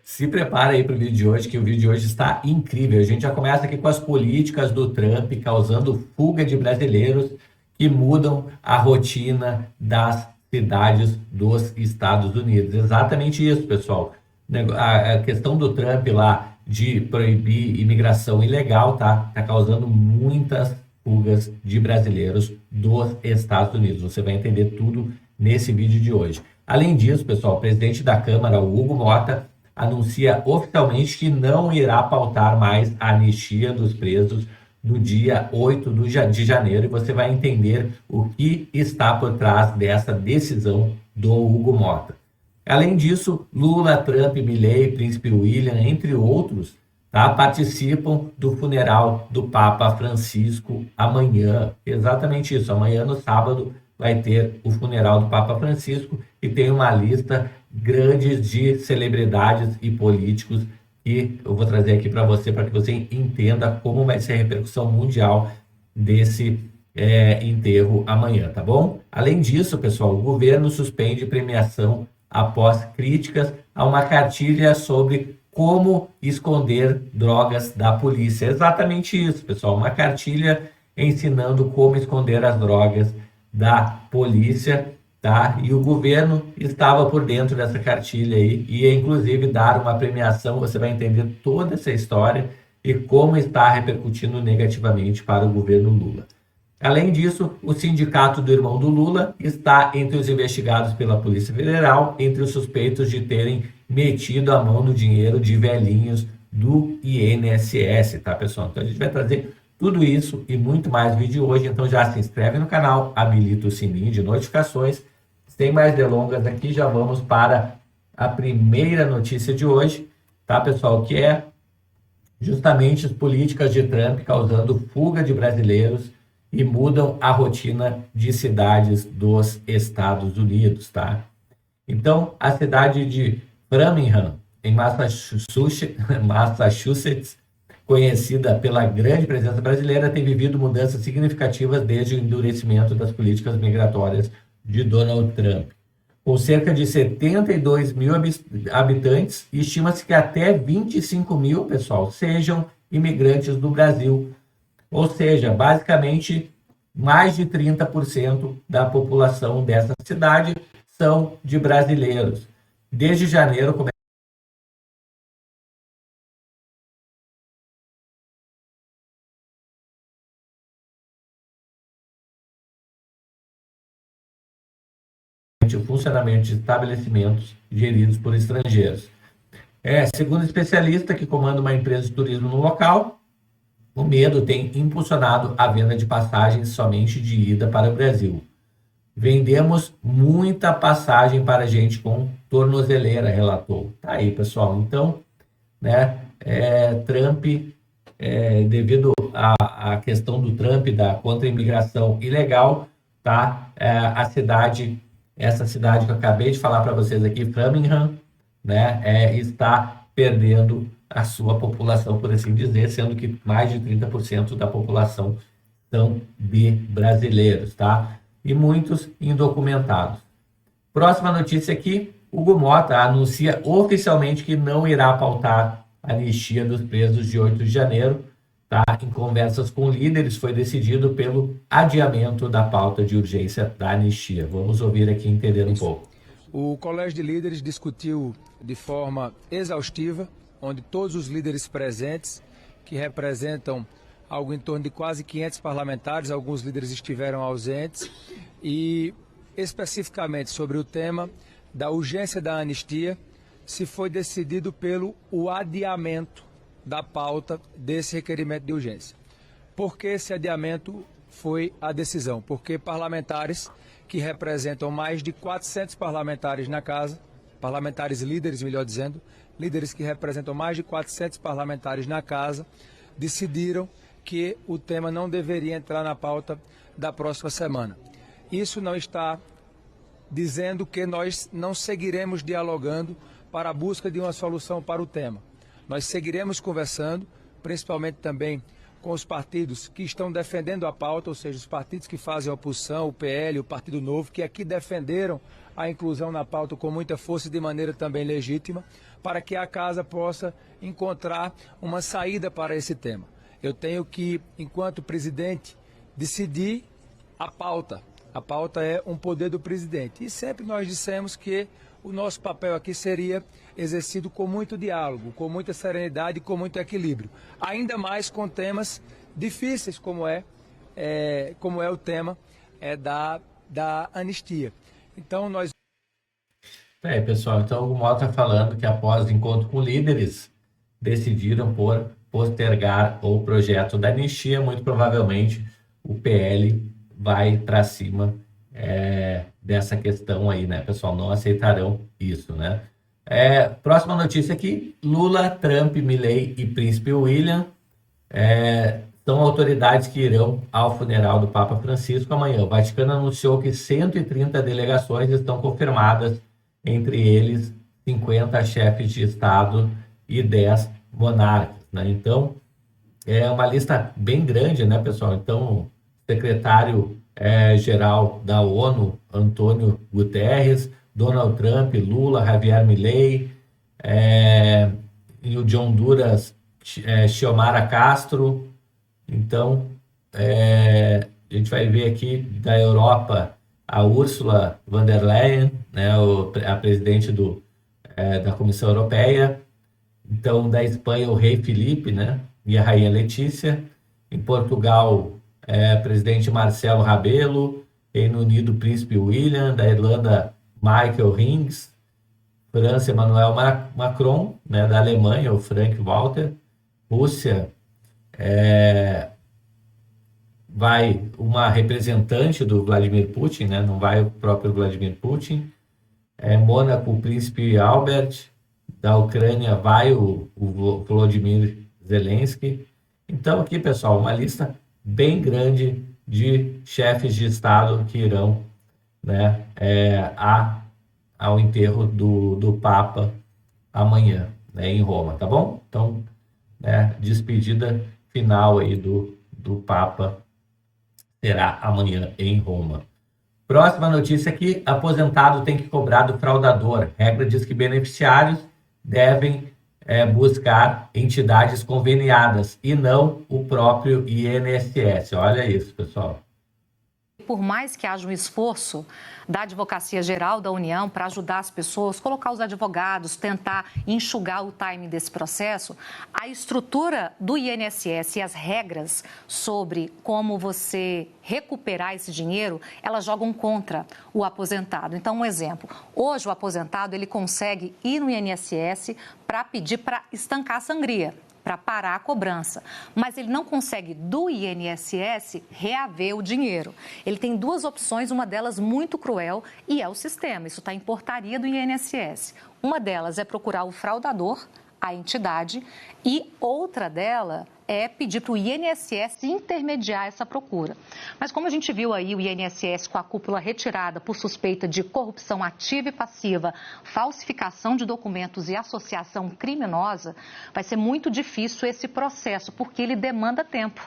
Se prepara aí para o vídeo de hoje, que o vídeo de hoje está incrível. A gente já começa aqui com as políticas do Trump causando fuga de brasileiros que mudam a rotina das cidades dos Estados Unidos. Exatamente isso, pessoal. A questão do Trump lá de proibir imigração ilegal tá causando muitas fugas de brasileiros dos Estados Unidos. Você vai entender tudo nesse vídeo de hoje. Além disso, pessoal, o presidente da Câmara, o Hugo Mota, anuncia oficialmente que não irá pautar mais a anistia dos presos no dia 8 de janeiro, e você vai entender o que está por trás dessa decisão do Hugo Mota. Além disso, Lula, Trump, Milei, Príncipe William, entre outros, participam do funeral do Papa Francisco amanhã. Exatamente isso, amanhã no sábado vai ter o funeral do Papa Francisco e tem uma lista grande de celebridades e políticos que eu vou trazer aqui para que você entenda como vai ser a repercussão mundial desse enterro amanhã, tá bom? Além disso, pessoal, o governo suspende premiação após críticas a uma cartilha sobre como esconder drogas da polícia. É exatamente isso, pessoal, uma cartilha ensinando como esconder as drogas da polícia, tá? E o governo estava por dentro dessa cartilha aí, e ia inclusive dar uma premiação. Você vai entender toda essa história e como está repercutindo negativamente para o governo Lula. Além disso, o sindicato do irmão do Lula está entre os investigados pela Polícia Federal, entre os suspeitos de terem metido a mão no dinheiro de velhinhos do INSS, tá, pessoal? Então a gente vai trazer tudo isso e muito mais no vídeo de hoje. Então já se inscreve no canal, habilita o sininho de notificações. Sem mais delongas aqui, já vamos para a primeira notícia de hoje, tá, pessoal? Que é justamente as políticas de Trump causando fuga de brasileiros e mudam a rotina de cidades dos Estados Unidos, tá? Então, a cidade de Framingham, em Massachusetts, conhecida pela grande presença brasileira, tem vivido mudanças significativas desde o endurecimento das políticas migratórias de Donald Trump. Com cerca de 72 mil habitantes, estima-se que até 25 mil, pessoal, sejam imigrantes do Brasil. Ou seja, basicamente, mais de 30% da população dessa cidade são de brasileiros. Desde janeiro, o funcionamento de estabelecimentos geridos por estrangeiros. Segundo especialista que comanda uma empresa de turismo no local, o medo tem impulsionado a venda de passagens somente de ida para o Brasil. Vendemos muita passagem para gente com tornozeleira, relatou. Tá aí, pessoal. Então, Trump, devido à questão do Trump, da contra-imigração ilegal, tá? Essa cidade que eu acabei de falar para vocês aqui, Framingham, está perdendo a sua população, por assim dizer, sendo que mais de 30% da população são de brasileiros, tá? E muitos indocumentados. Próxima notícia aqui, Hugo Mota anuncia oficialmente que não irá pautar a anistia dos presos de 8 de janeiro, tá? Em conversas com líderes, foi decidido pelo adiamento da pauta de urgência da anistia. Vamos ouvir aqui e entender um pouco. O Colégio de Líderes discutiu de forma exaustiva, onde todos os líderes presentes, que representam algo em torno de quase 500 parlamentares, alguns líderes estiveram ausentes, e especificamente sobre o tema da urgência da anistia, se foi decidido pelo adiamento da pauta desse requerimento de urgência. Por que esse adiamento foi a decisão? Porque parlamentares que representam mais de 400 parlamentares na casa, parlamentares líderes, melhor dizendo, líderes que representam mais de 400 parlamentares na casa, decidiram que o tema não deveria entrar na pauta da próxima semana. Isso não está dizendo que nós não seguiremos dialogando para a busca de uma solução para o tema. Nós seguiremos conversando, principalmente também com os partidos que estão defendendo a pauta, ou seja, os partidos que fazem oposição, o PL, o Partido Novo, que aqui defenderam a inclusão na pauta com muita força e de maneira também legítima, para que a Casa possa encontrar uma saída para esse tema. Eu tenho que, enquanto presidente, decidir a pauta. A pauta é um poder do presidente. E sempre nós dissemos que o nosso papel aqui seria exercido com muito diálogo, com muita serenidade e com muito equilíbrio. Ainda mais com temas difíceis como é o tema da anistia. Então nós... Pessoal, então o Mota está falando que após o encontro com líderes, decidiram por postergar o projeto da anistia. Muito provavelmente o PL vai para cima dessa questão aí, né, pessoal? Não aceitarão isso, né? Próxima notícia aqui: Lula, Trump, Milei e Príncipe William são autoridades que irão ao funeral do Papa Francisco amanhã. O Vaticano anunciou que 130 delegações estão confirmadas, entre eles 50 chefes de Estado e 10 monarcas, né? Então, é uma lista bem grande, né, pessoal? Então, o secretário-geral da ONU, Antônio Guterres, Donald Trump, Lula, Javier Milei, e o de Honduras, Xiomara Castro. Então, a gente vai ver aqui da Europa a Ursula von der Leyen, né, a presidente da Comissão Europeia. Então, da Espanha, o rei Felipe, né, e a rainha Letícia. Em Portugal, presidente Marcelo Rebelo. Reino Unido, príncipe William. Da Irlanda, Michael Rings. França, Emmanuel Macron, né, da Alemanha, o Frank Walter. Rússia, vai uma representante do Vladimir Putin, né, não vai o próprio Vladimir Putin. Mônaco, o príncipe Albert. Da Ucrânia vai o Volodymyr Zelensky. Então aqui, pessoal, uma lista bem grande de chefes de Estado que irão, né, ao enterro do Papa amanhã, né, em Roma, tá bom? Então, despedida final aí do Papa será amanhã em Roma. Próxima notícia aqui: aposentado tem que cobrar do fraudador. Regra diz que beneficiários devem buscar entidades conveniadas e não o próprio INSS. Olha isso, pessoal. Por mais que haja um esforço da Advocacia Geral da União para ajudar as pessoas, colocar os advogados, tentar enxugar o time desse processo, a estrutura do INSS e as regras sobre como você recuperar esse dinheiro, elas jogam contra o aposentado. Então, um exemplo: hoje o aposentado ele consegue ir no INSS para pedir para estancar a sangria, para parar a cobrança, mas ele não consegue do INSS reaver o dinheiro. Ele tem duas opções, uma delas muito cruel, e é o sistema. Isso está em portaria do INSS. Uma delas é procurar o fraudador, a entidade, e outra dela é pedir para o INSS intermediar essa procura. Mas como a gente viu aí o INSS com a cúpula retirada por suspeita de corrupção ativa e passiva, falsificação de documentos e associação criminosa, vai ser muito difícil esse processo, porque ele demanda tempo.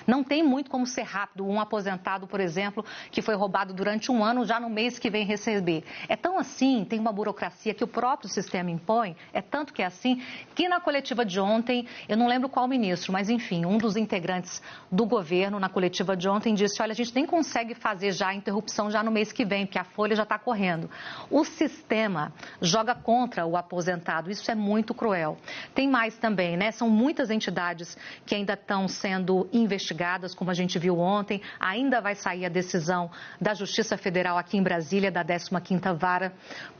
Não tem muito como ser rápido. Um aposentado, por exemplo, que foi roubado durante um ano, já no mês que vem receber. É tão assim, tem uma burocracia que o próprio sistema impõe, é tanto que é assim, que na coletiva de ontem, eu não lembro qual ministro, mas enfim, um dos integrantes do governo na coletiva de ontem disse: olha, a gente nem consegue fazer já a interrupção já no mês que vem, porque a folha já está correndo. O sistema joga contra o aposentado, isso é muito cruel. Tem mais também, né? São muitas entidades que ainda estão sendo investigadas, como a gente viu ontem. Ainda vai sair a decisão da Justiça Federal aqui em Brasília, da 15ª Vara,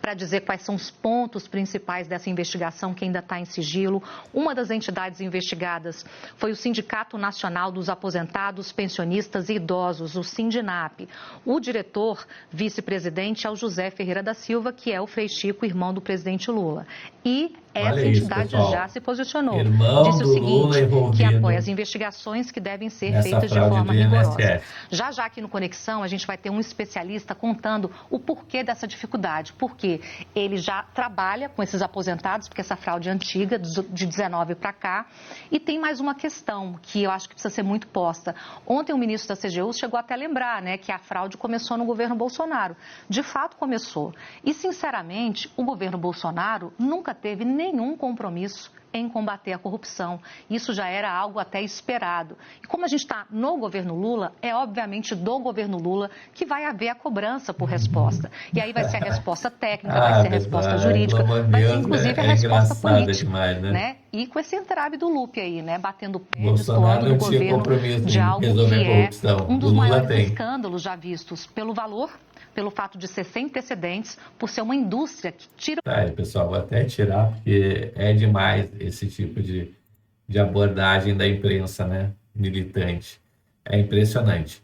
para dizer quais são os pontos principais dessa investigação que ainda está em sigilo. Uma das entidades investigadas foi o Sindicato Nacional dos Aposentados, Pensionistas e Idosos, o Sindinap. O diretor, vice-presidente, é o José Ferreira da Silva, que é o Frei Chico, irmão do presidente Lula. E Essa isso, entidade pessoal. já se posicionou. Irmão Disse o do Lula seguinte, que envolvido apoia as investigações que devem ser nessa feitas de fraude forma do rigorosa. INSS. Já aqui no Conexão, a gente vai ter um especialista contando o porquê dessa dificuldade. Porque ele já trabalha com esses aposentados, porque essa fraude é antiga, de 19 para cá. E tem mais uma questão que eu acho que precisa ser muito posta. Ontem o ministro da CGU chegou até a lembrar, né, que a fraude começou no governo Bolsonaro. De fato começou. E, sinceramente, o governo Bolsonaro nunca teve nenhum compromisso em combater a corrupção. Isso já era algo até esperado. E como a gente está no governo Lula, é obviamente do governo Lula que vai haver a cobrança por resposta. E aí vai ser a resposta técnica, vai ser a resposta jurídica, vai ser inclusive a resposta política. Demais, né? E com esse entrave do Lupe aí, né? Batendo pé, Bolsonaro destoando do governo de algo que é um dos maiores escândalos já vistos pelo valor, pelo fato de ser sem precedentes, por ser uma indústria que tira... Tá aí, pessoal, vou até tirar, porque é demais esse tipo de abordagem da imprensa, né, militante. É impressionante.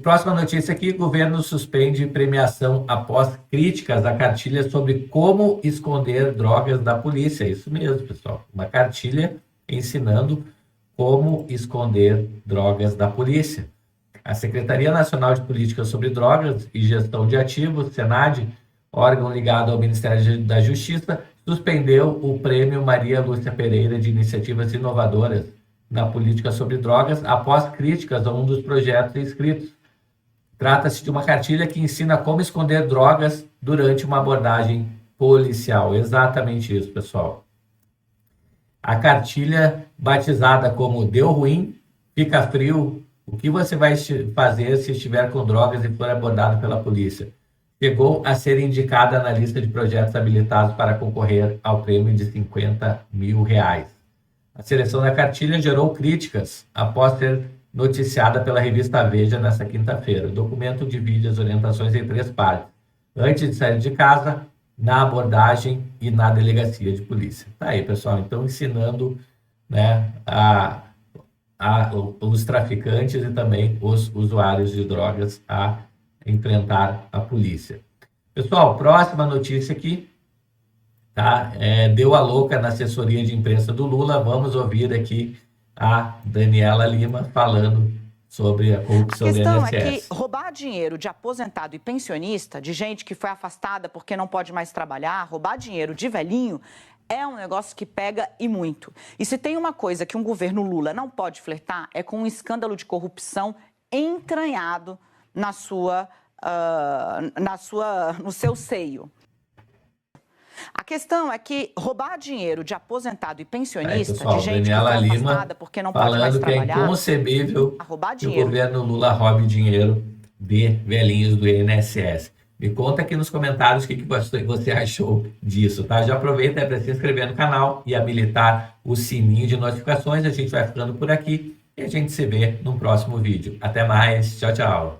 Próxima notícia aqui, governo suspende premiação após críticas à cartilha sobre como esconder drogas da polícia. Isso mesmo, pessoal. Uma cartilha ensinando como esconder drogas da polícia. A Secretaria Nacional de Políticas sobre Drogas e Gestão de Ativos, SENAD, órgão ligado ao Ministério da Justiça, suspendeu o Prêmio Maria Lúcia Pereira de Iniciativas Inovadoras na Política sobre Drogas após críticas a um dos projetos inscritos. Trata-se de uma cartilha que ensina como esconder drogas durante uma abordagem policial. Exatamente isso, pessoal. A cartilha, batizada como Deu Ruim, Fica Frio, o que você vai fazer se estiver com drogas e for abordado pela polícia? Chegou a ser indicada na lista de projetos habilitados para concorrer ao prêmio de R$50 mil. A seleção da cartilha gerou críticas após ser noticiada pela revista Veja nesta quinta-feira. O documento divide as orientações em 3 partes. Antes de sair de casa, na abordagem e na delegacia de polícia. Tá aí, pessoal. Então, ensinando, né, os traficantes e também os usuários de drogas a enfrentar a polícia. Pessoal, próxima notícia aqui, tá? Deu a louca na assessoria de imprensa do Lula. Vamos ouvir aqui a Daniela Lima falando sobre a corrupção do INSS. A questão é que roubar dinheiro de aposentado e pensionista, de gente que foi afastada porque não pode mais trabalhar, roubar dinheiro de velhinho, é um negócio que pega e muito. E se tem uma coisa que um governo Lula não pode flertar, é com um escândalo de corrupção entranhado no seu seio. A questão é que roubar dinheiro de aposentado e pensionista, pessoal, de gente Daniela que foi Lima afastada porque não pode mais trabalhar, falando que é inconcebível roubar que o dinheiro. governo Lula roube dinheiro de velhinhos do INSS. Me conta aqui nos comentários o que você achou disso, tá? Já aproveita para se inscrever no canal e habilitar o sininho de notificações. A gente vai ficando por aqui e a gente se vê no próximo vídeo. Até mais. Tchau, tchau.